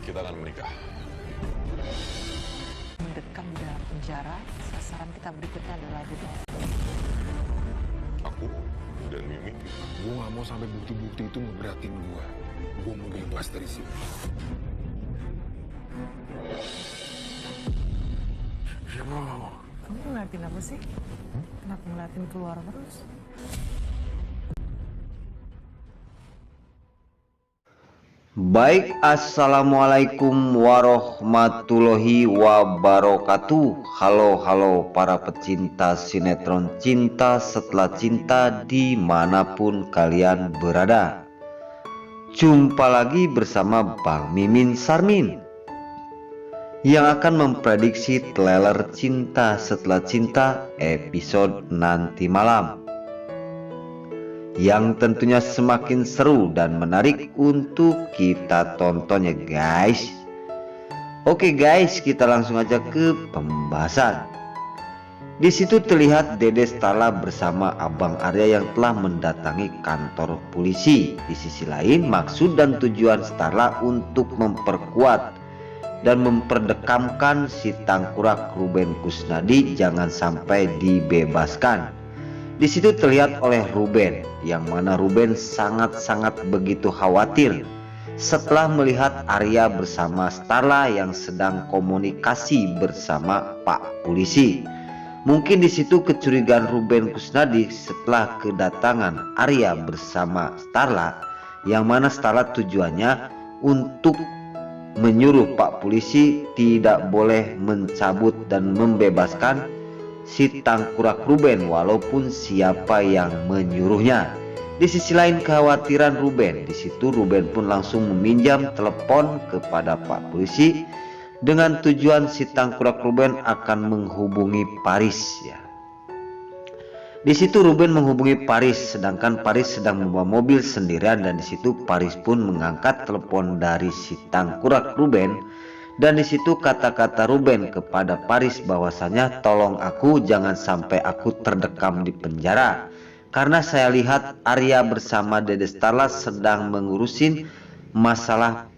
kita akan menikah. Mendekam di dalam penjara, sasaran kita berikutnya adalah Dede. Aku dan Mimi. Gue gak mau sampai bukti-bukti itu ngeberatin gue. Gue mau bebas dari sini. Kamu ngeliatin apa sih? Kenapa ngeliatin keluar terus? Baik, assalamualaikum warahmatullahi wabarakatuh. Halo para pecinta sinetron Cinta Setelah Cinta dimanapun kalian berada. Jumpa lagi bersama Bang Mimin Sarmin yang akan memprediksi trailer Cinta Setelah Cinta episode nanti malam, yang tentunya semakin seru dan menarik untuk kita tonton ya guys. Oke guys, kita langsung aja ke pembahasan. Di situ terlihat Dede Starla bersama Abang Arya yang telah mendatangi kantor polisi. Di sisi lain, maksud dan tujuan Starla untuk memperkuat dan memperdekamkan si tangkurak Ruben Kusnadi jangan sampai dibebaskan. Di situ terlihat oleh Ruben, yang mana Ruben sangat begitu khawatir setelah melihat Arya bersama Starla yang sedang komunikasi bersama Pak Polisi. Mungkin di situ kecurigaan Ruben Kusnadi setelah kedatangan Arya bersama Starla, yang mana Starla tujuannya untuk menyuruh Pak Polisi tidak boleh mencabut dan membebaskan si tangkurak Ruben walaupun siapa yang menyuruhnya. Di sisi lain kekhawatiran Ruben, di situ Ruben pun langsung meminjam telepon kepada Pak Polisi dengan tujuan si tangkurak Ruben akan menghubungi Paris ya. Di situ Ruben menghubungi Paris, sedangkan Paris sedang membawa mobil sendirian, dan di situ Paris pun mengangkat telepon dari si tangkurak Ruben. Dan di situ kata-kata Ruben kepada Paris bahwasanya tolong aku jangan sampai aku terdekam di penjara, karena saya lihat Arya bersama Dede Starla sedang mengurusin masalah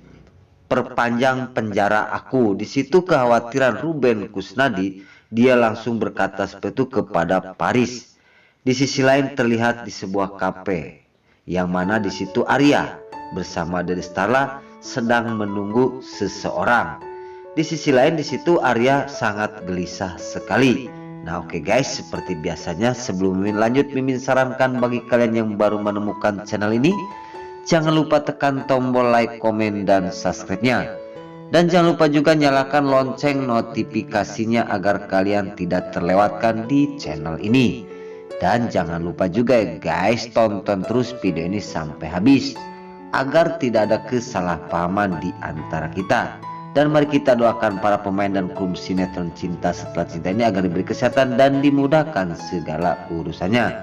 perpanjang penjara aku. Di situ kekhawatiran Ruben Kusnadi, dia langsung berkata seperti itu kepada Paris. Di sisi lain terlihat di sebuah kafe, yang mana di situ Arya bersama Dede Starla sedang menunggu seseorang. Di sisi lain di situ Arya sangat gelisah sekali. Nah oke guys, seperti biasanya sebelum Mimin lanjut, Mimin sarankan bagi kalian yang baru menemukan channel ini, jangan lupa tekan tombol like, komen, dan subscribe-nya. Dan jangan lupa juga nyalakan lonceng notifikasinya agar kalian tidak terlewatkan di channel ini. Dan jangan lupa juga ya guys, tonton terus video ini sampai habis agar tidak ada kesalahpahaman di antara kita. Dan mari kita doakan para pemain dan kru sinetron Cinta Setelah Cinta ini agar diberi kesehatan dan dimudahkan segala urusannya.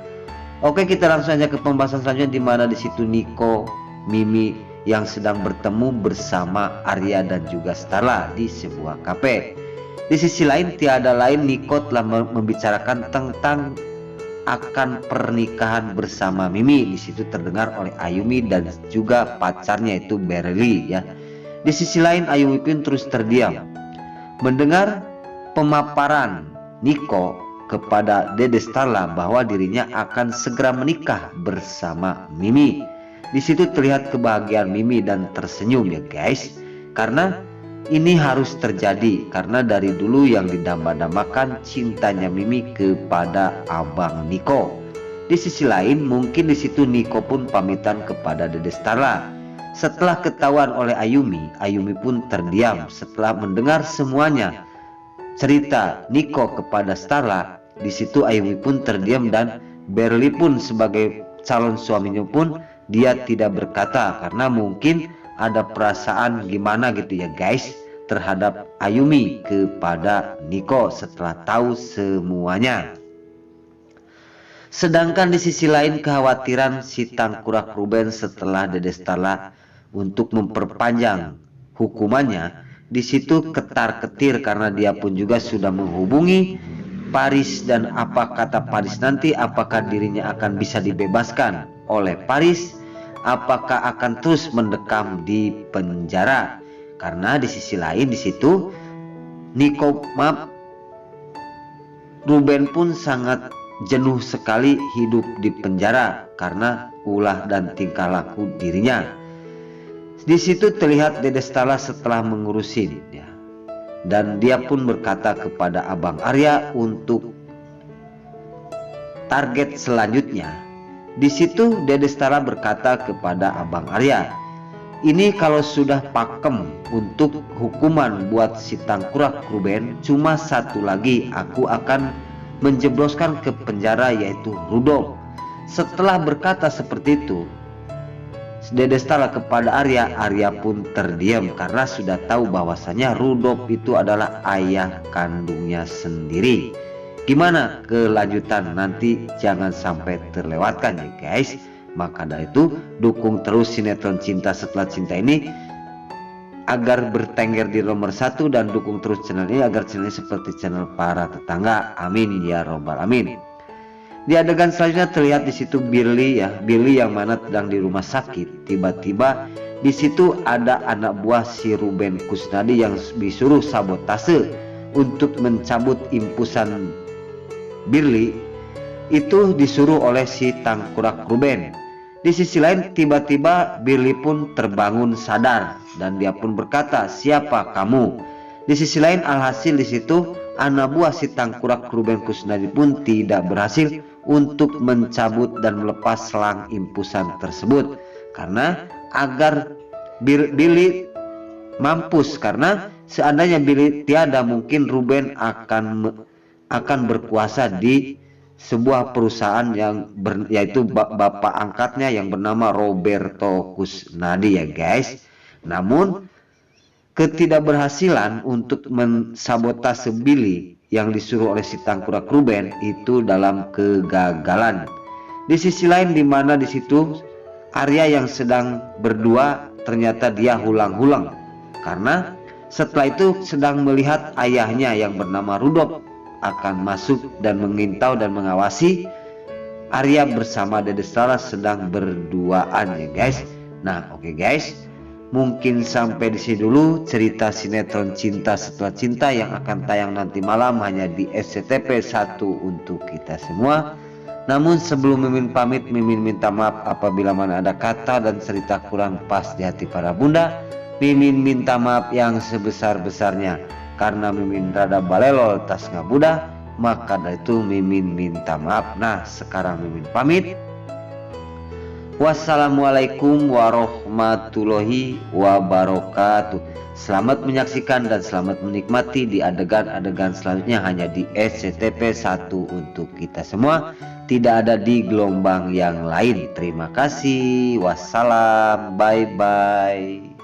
Oke, kita langsung aja ke pembahasan selanjutnya, di mana di situ Niko, Mimi yang sedang bertemu bersama Arya dan juga Starla di sebuah kafe. Di sisi lain tiada lain, Niko telah membicarakan tentang akan pernikahan bersama Mimi. Di situ terdengar oleh Ayumi dan juga pacarnya itu Berli ya. Di sisi lain Ayumi pun terus terdiam mendengar pemaparan Niko kepada Dede Starla bahwa dirinya akan segera menikah bersama Mimi. Di situ terlihat kebahagiaan Mimi dan tersenyum ya guys, karena ini harus terjadi karena dari dulu yang didamba-dambakan cintanya Mimi kepada Abang Niko. Di sisi lain mungkin di situ Niko pun pamitan kepada Dede Starla. Setelah ketahuan oleh Ayumi, Ayumi pun terdiam setelah mendengar semuanya cerita Niko kepada Starla. Di situ Ayumi pun terdiam dan Berli pun sebagai calon suaminya pun dia tidak berkata karena mungkin ada perasaan gimana gitu ya guys terhadap Ayumi kepada Niko setelah tahu semuanya. Sedangkan di sisi lain kekhawatiran si tangkurak Ruben setelah Dede Starla untuk memperpanjang hukumannya, di situ ketar-ketir karena dia pun juga sudah menghubungi Paris. Dan apa kata Paris nanti, apakah dirinya akan bisa dibebaskan oleh Paris, apakah akan terus mendekam di penjara? Karena di sisi lain di situ Ruben pun sangat jenuh sekali hidup di penjara karena ulah dan tingkah laku dirinya. Di situ terlihat Dede Stala setelah mengurusin ya. Dan dia pun berkata kepada Abang Arya untuk target selanjutnya. Di situ Dede Stala berkata kepada Abang Arya, ini kalau sudah pakem untuk hukuman buat si tangkurak Ruben, cuma satu lagi aku akan menjebloskan ke penjara, yaitu Rudolf. Setelah berkata seperti itu Dede Stala kepada Arya, Arya pun terdiam karena sudah tahu bahwasanya Rudolf itu adalah ayah kandungnya sendiri. Gimana kelanjutan nanti jangan sampai terlewatkan ya guys. Maka dari itu dukung terus sinetron Cinta Setelah Cinta ini agar bertengger di nomor 1, dan dukung terus channel ini agar channel ini seperti channel para tetangga. Amin ya robbal amin. Di adegan selanjutnya terlihat di situ Billy ya, Billy yang mana sedang di rumah sakit. Tiba-tiba di situ ada anak buah si Ruben Kusnadi yang disuruh sabotase untuk mencabut impusan Billy. Itu disuruh oleh si tangkurak Ruben. Di sisi lain tiba-tiba Billy pun terbangun sadar dan dia pun berkata, siapa kamu? Di sisi lain alhasil di situ anak buah si tangkurak Ruben Kusnadi pun tidak berhasil untuk mencabut dan melepas selang impusan tersebut karena agar Billy mampus, karena seandainya Billy tiada mungkin Ruben akan berkuasa di sebuah perusahaan yang yaitu bapak angkatnya yang bernama Roberto Kusnadi ya guys. Namun ketidakberhasilan untuk mensabotase Billy yang disuruh oleh si tangkurak Ruben itu dalam kegagalan. Di sisi lain di mana di situ Arya yang sedang berdua ternyata dia hulang-hulang karena setelah itu sedang melihat ayahnya yang bernama Rudolf akan masuk dan mengintau dan mengawasi Arya bersama Dede Stala sedang berduaan ya guys. Nah oke guys, mungkin sampai di sini dulu cerita sinetron Cinta Setelah Cinta yang akan tayang nanti malam hanya di SCTP 1 untuk kita semua. Namun sebelum Mimin pamit, Mimin minta maaf apabila mana ada kata dan cerita kurang pas di hati para bunda. Mimin minta maaf yang sebesar-besarnya karena Mimin rada balelol tas ngabuda, maka dari itu Mimin minta maaf. Nah sekarang Mimin pamit. Wassalamualaikum warahmatullahi wabarakatuh. Selamat menyaksikan dan selamat menikmati di adegan-adegan selanjutnya hanya di SCTP 1 untuk kita semua. Tidak ada di gelombang yang lain. Terima kasih. Wassalam. Bye bye.